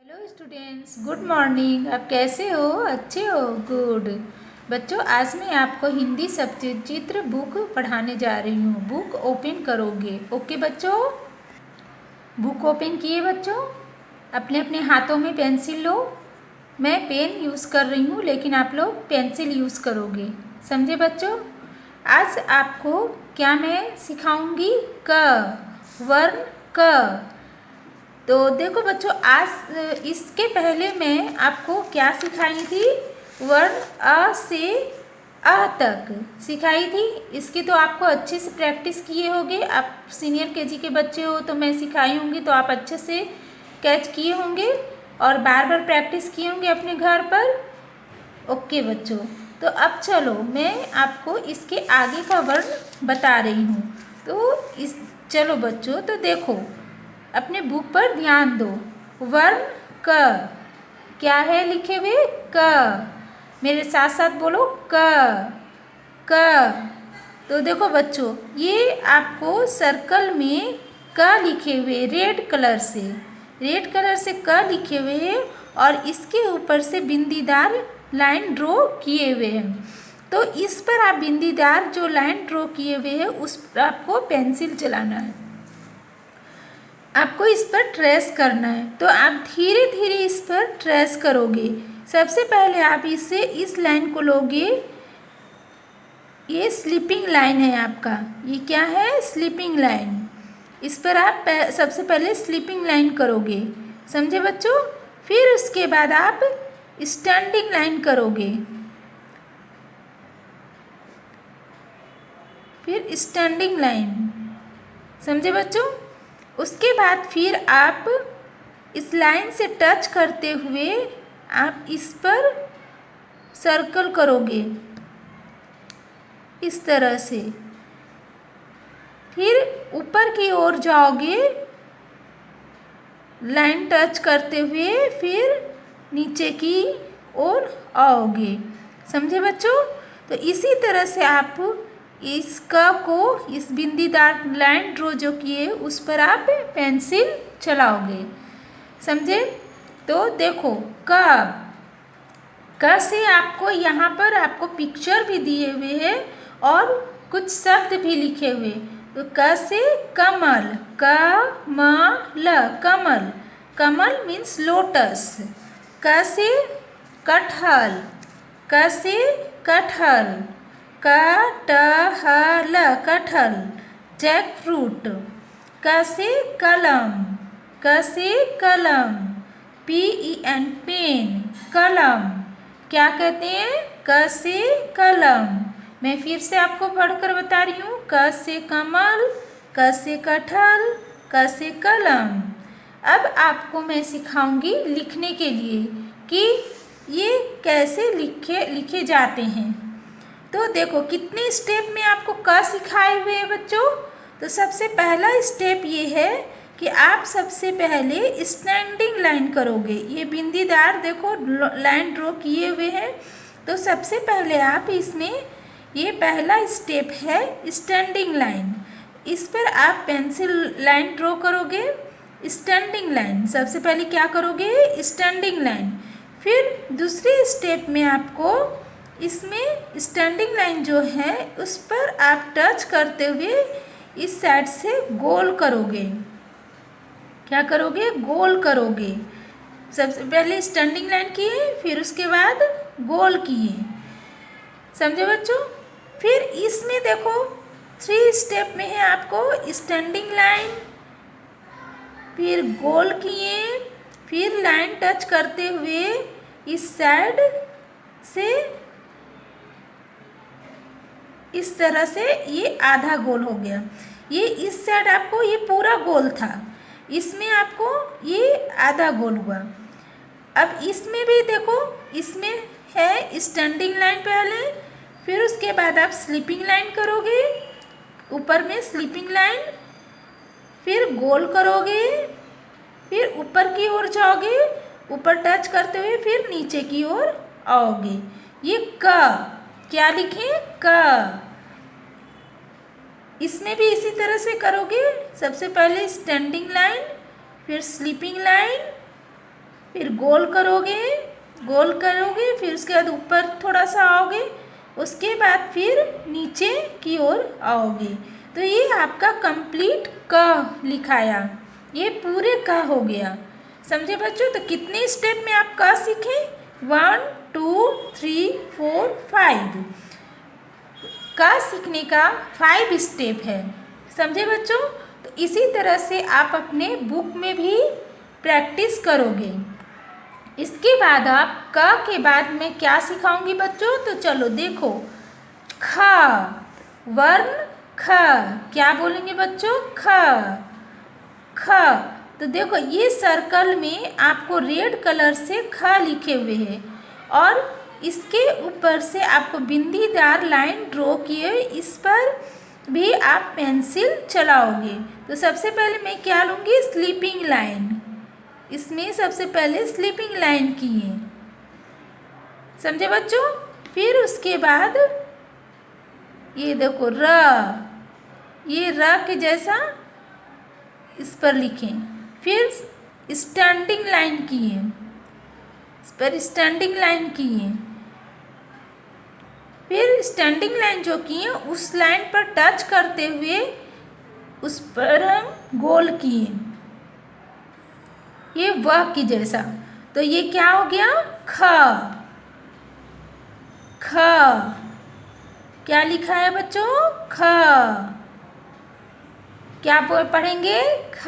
Hello students, good morning. आप कैसे हो? अच्छे हो? गुड। बच्चों, आज मैं आपको हिंदी सचित्र बुक पढ़ाने जा रही हूँ। बुक ओपन करोगे? ओके बच्चों, बुक ओपन किए बच्चों? अपने अपने हाथों में पेंसिल लो। मैं पेन यूज़ कर रही हूँ, लेकिन आप लोग पेंसिल यूज़ करोगे। समझे बच्चों? आज आपको क्या मैं सिखाऊंगी? क वर्ण क। तो देखो बच्चों, आज इसके पहले मैं आपको क्या सिखाई थी? वर्ण अ से अ तक सिखाई थी। इसकी तो आपको अच्छे से प्रैक्टिस किए होंगे। आप सीनियर केजी के बच्चे हो तो मैं सिखाई होंगी तो आप अच्छे से कैच किए होंगे और बार बार प्रैक्टिस किए होंगे अपने घर पर। ओके बच्चों, तो अब चलो मैं आपको इसके आगे का वर्ण बता रही हूँ। तो इस चलो बच्चों, तो देखो अपने बुक पर ध्यान दो। वर्ण क क्या है लिखे हुए? क। मेरे साथ साथ बोलो क। क। तो देखो बच्चों, ये आपको सर्कल में क लिखे हुए रेड कलर से क लिखे हुए हैं और इसके ऊपर से बिंदीदार लाइन ड्रॉ किए हुए हैं। तो इस पर आप बिंदीदार जो लाइन ड्रॉ किए हुए हैं उस पर आपको पेंसिल चलाना है। आपको इस पर ट्रेस करना है। तो आप धीरे धीरे इस पर ट्रेस करोगे। सबसे पहले आप इससे इस लाइन को लोगे। ये स्लीपिंग लाइन है आपका। ये क्या है? Sleeping line. इस पर आप सबसे पहले स्लीपिंग लाइन करोगे। समझे बच्चों? फिर उसके बाद आप स्टैंडिंग लाइन करोगे। फिर स्टैंडिंग लाइन। समझे बच्चों? उसके बाद फिर आप इस लाइन से टच करते हुए आप इस पर सर्कल करोगे इस तरह से। फिर ऊपर की ओर जाओगे लाइन टच करते हुए, फिर नीचे की ओर आओगे। समझे बच्चों? तो इसी तरह से आप इस क को, इस बिंदीदार लाइन ड्रॉ जो किए उस पर आप पेंसिल चलाओगे। समझे? तो देखो क से आपको यहाँ पर आपको पिक्चर भी दिए हुए हैं और कुछ शब्द भी लिखे हुए। तो क से कमल, कमल, कमल मीन्स लोटस। क से कटहल, क से कटहल, कटहल, कटहल, जैक फ्रूट। क से कलम, क से कलम, PEN पेन, कलम। क्या कहते हैं? क से कलम। मैं फिर से आपको पढ़कर बता रही हूँ। क से कमल, क से कटहल, क से कलम। अब आपको मैं सिखाऊंगी लिखने के लिए कि ये कैसे लिखे जाते हैं। तो देखो कितने स्टेप में आपको क सिखाए हुए हैं बच्चों। तो सबसे पहला स्टेप ये है कि आप सबसे पहले स्टैंडिंग लाइन करोगे। ये बिंदीदार देखो लाइन ड्रॉ किए हुए हैं। तो सबसे पहले आप इसमें, ये पहला स्टेप है स्टैंडिंग लाइन। इस पर आप पेंसिल लाइन ड्रॉ करोगे। स्टैंडिंग लाइन सबसे पहले क्या करोगे? Standing line. फिर दूसरे स्टेप में आपको इसमें स्टैंडिंग लाइन जो है उस पर आप टच करते हुए इस साइड से गोल करोगे। क्या करोगे? गोल करोगे। सबसे पहले स्टैंडिंग लाइन किए, फिर उसके बाद गोल किए। समझे बच्चों? फिर इसमें देखो 3 स्टेप में है आपको स्टैंडिंग लाइन, फिर गोल किए, फिर लाइन टच करते हुए इस साइड से इस तरह से ये आधा गोल हो गया। ये इस साइड आपको ये पूरा गोल था, इसमें आपको ये आधा गोल हुआ। अब इसमें भी देखो, इसमें है स्टैंडिंग लाइन पहले, फिर उसके बाद आप स्लीपिंग लाइन करोगे, ऊपर में स्लीपिंग लाइन, फिर गोल करोगे, फिर ऊपर की ओर जाओगे, ऊपर टच करते हुए फिर नीचे की ओर आओगे। ये क, क्या लिखें? क। इसमें भी इसी तरह से करोगे। सबसे पहले स्टैंडिंग लाइन, फिर स्लीपिंग लाइन, फिर गोल करोगे, गोल करोगे, फिर उसके बाद ऊपर थोड़ा सा आओगे, उसके बाद फिर नीचे की ओर आओगे। तो ये आपका कंप्लीट क लिखाया, ये पूरे क हो गया। समझे बच्चों? तो कितने स्टेप में आप क सीखे? 1 2 3 4 5। क सीखने का 5 स्टेप है। समझे बच्चों? तो इसी तरह से आप अपने बुक में भी प्रैक्टिस करोगे। इसके बाद आप क के बाद मैं क्या सिखाऊंगी बच्चों? तो चलो देखो, ख, वर्ण ख, क्या बोलेंगे बच्चों? ख, ख। तो देखो ये सर्कल में आपको रेड कलर से ख लिखे हुए हैं और इसके ऊपर से आपको बिंदीदार लाइन ड्रॉ किए, इस पर भी आप पेंसिल चलाओगे। तो सबसे पहले मैं क्या लूँगी? Sleeping line. इसमें सबसे पहले स्लीपिंग लाइन की है। समझे बच्चों? फिर उसके बाद ये देखो र, ये र के जैसा इस पर लिखें। फिर स्टैंडिंग लाइन की है, इस पर स्टैंडिंग लाइन की है। फिर स्टैंडिंग लाइन जो की है उस लाइन पर टच करते हुए उस पर हम गोल किए, ये व की जैसा। तो ये क्या हो गया? ख, ख। क्या लिखा है बच्चों? ख। क्या पढ़ेंगे? ख।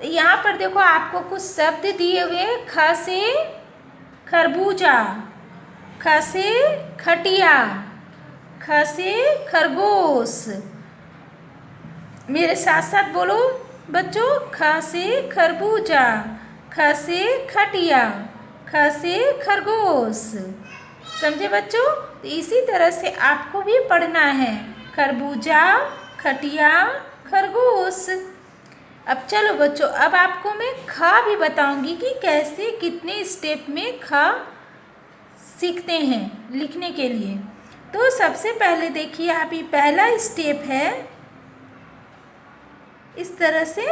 यहाँ पर देखो आपको कुछ शब्द दिए हुए, ख से खरबूजा, ख से खटिया, ख से खरगोश। मेरे साथ साथ बोलो बच्चों, ख से खरबूजा, ख से खटिया, ख से खरगोश। समझे बच्चों? तो इसी तरह से आपको भी पढ़ना है, खरबूजा, खटिया, खरगोश। अब चलो बच्चों, अब आपको मैं ख भी बताऊंगी कि कैसे कितने स्टेप में ख सीखते हैं लिखने के लिए। तो सबसे पहले देखिए आप, ये पहला स्टेप है, इस तरह से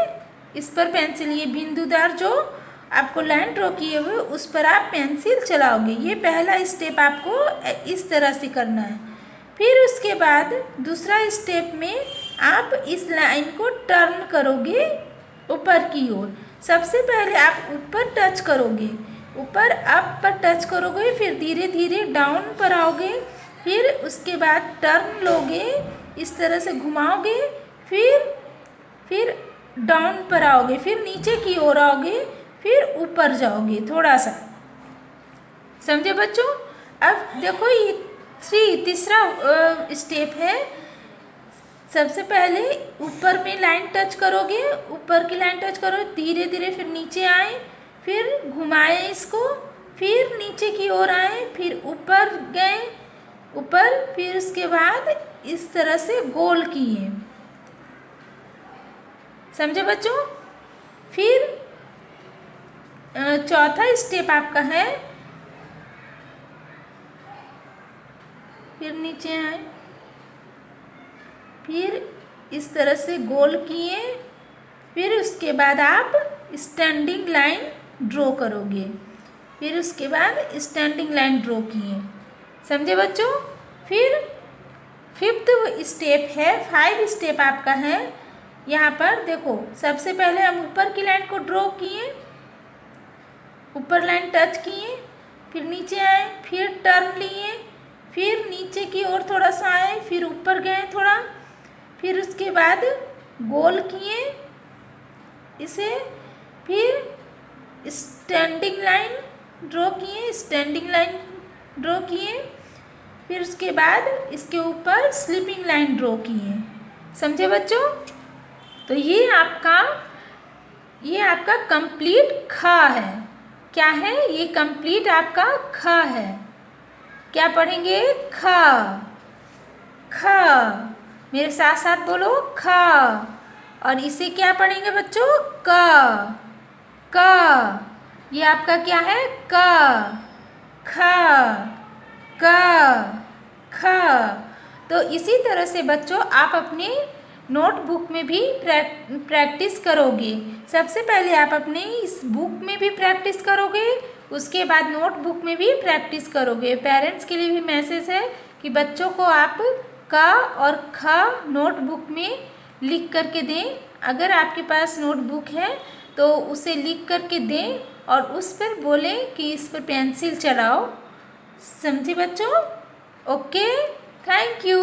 इस पर पेंसिल, ये बिंदुदार जो आपको लाइन ड्रॉ किए हुए उस पर आप पेंसिल चलाओगे। ये पहला स्टेप आपको इस तरह से करना है। फिर उसके बाद दूसरा स्टेप में आप इस लाइन को टर्न करोगे ऊपर की ओर। सबसे पहले आप ऊपर टच करोगे, ऊपर अप पर टच करोगे, फिर धीरे धीरे डाउन पर आओगे, फिर उसके बाद टर्न लोगे, इस तरह से घुमाओगे, फिर डाउन पर आओगे, फिर नीचे की ओर आओगे, फिर ऊपर जाओगे थोड़ा सा। समझे बच्चों? अब देखो ये तीसरा स्टेप है। सबसे पहले ऊपर में लाइन टच करोगे, ऊपर की लाइन टच करो, धीरे धीरे फिर नीचे आए, फिर घुमाए इसको, फिर नीचे की ओर आए, फिर ऊपर गए, ऊपर, फिर उसके बाद इस तरह से गोल किए। समझे बच्चों? फिर चौथा स्टेप आपका है, फिर नीचे आए, फिर इस तरह से गोल किए, फिर उसके बाद आप स्टैंडिंग लाइन ड्रॉ करोगे, फिर उसके बाद स्टैंडिंग लाइन ड्रॉ किए। समझे बच्चों? फिर फिफ्थ स्टेप है, 5 स्टेप आपका है। यहाँ पर देखो, सबसे पहले हम ऊपर की लाइन को ड्रॉ किए, ऊपर लाइन टच किए, फिर नीचे आए, फिर टर्न लिए, फिर नीचे की ओर थोड़ा सा आए, फिर ऊपर गए थोड़ा, फिर उसके बाद गोल किए इसे, फिर स्टैंडिंग लाइन ड्रॉ किए, स्टैंडिंग लाइन ड्रॉ किए, फिर उसके बाद इसके ऊपर स्लीपिंग लाइन ड्रॉ किए। समझे बच्चों? तो ये आपका कंप्लीट ख है। क्या है? ये कंप्लीट आपका ख है। क्या पढ़ेंगे? ख, ख। मेरे साथ साथ बोलो, ख। और इसे क्या पढ़ेंगे बच्चों? क, क। ये आपका क्या है? क, ख, क, ख। तो इसी तरह से बच्चों आप अपने नोटबुक में भी प्रैक्टिस करोगे। सबसे पहले आप अपने इस बुक में भी प्रैक्टिस करोगे, उसके बाद नोटबुक में भी प्रैक्टिस करोगे। पेरेंट्स के लिए भी मैसेज है कि बच्चों को आप क और ख नोटबुक में लिख करके दें। अगर आपके पास नोटबुक है तो उसे लिख करके दें और उस पर बोलें कि इस पर पेंसिल चलाओ। समझे बच्चों? Okay, thank you.